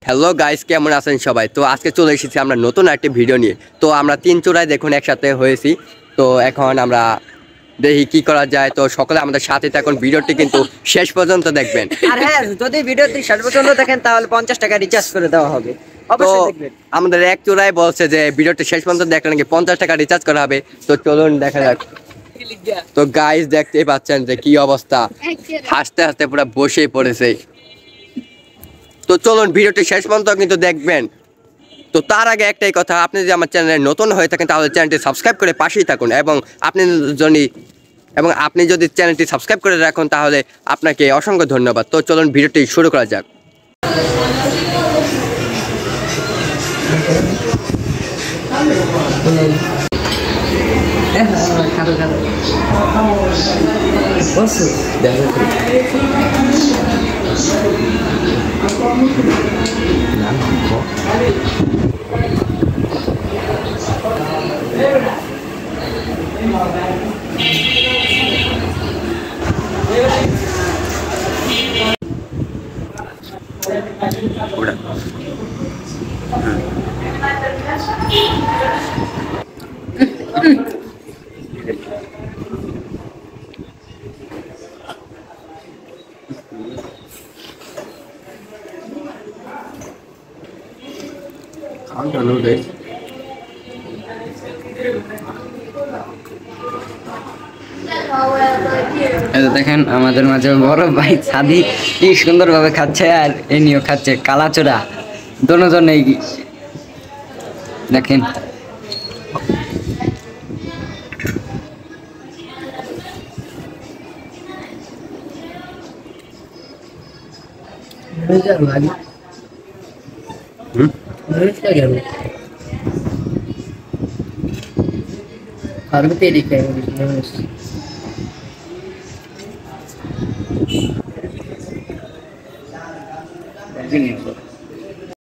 Hello guys, কেমন আছেন সবাই? তো আজকে চলে এসেছি আমরা নতুন একটা ভিডিও নিয়ে। তো আমরা তিন চূড়ায় দেখুন একসাথে হয়েছি। তো এখন আমরা দেখি কি করা যায়। তো সকলে আমাদের সাথে থাকুন, ভিডিওটি কিন্তু শেষ পর্যন্ত দেখবেন। আর হ্যাঁ, যদি ভিডিওটি শেষ পর্যন্ত দেখেন তাহলে 50 টাকা রিচার্জ করে দেওয়া হবে। তো অবশ্যই দেখবেন। আমাদের এক চূড়ায় বলছে যে ভিডিওটি শেষ পর্যন্ত দেখলে নাকি 50 টাকা রিচার্জ করা হবে। তো চলুন দেখা যাক। তো গাইস দেখতেই পাচ্ছেন যে কি অবস্থা, হাসতে হাসতে পুরো বসেই পড়েছে। তো চলুন ভিডিওটি শেষ পর্যন্ত কিন্তু দেখবেন। তো তার আগে একটাই কথা, আপনি যদি আমার চ্যানেলে নতুন হয়ে থাকেন তাহলে চ্যানেলটি সাবস্ক্রাইব করে পাশেই থাকুন, আপনি যদি চ্যানেলটি সাবস্ক্রাইব করে রাখুন তাহলে আপনাকে অসংখ্য ধন্যবাদ। তো চলুন ভিডিওটি শুরু করা যাক। দেখেন আমাদের মাঝে বড় ভাই সাদি কি সুন্দরভাবে খাচ্ছে, আর এনিও খাচ্ছে কালাচোরা দুজনেই। দেখেন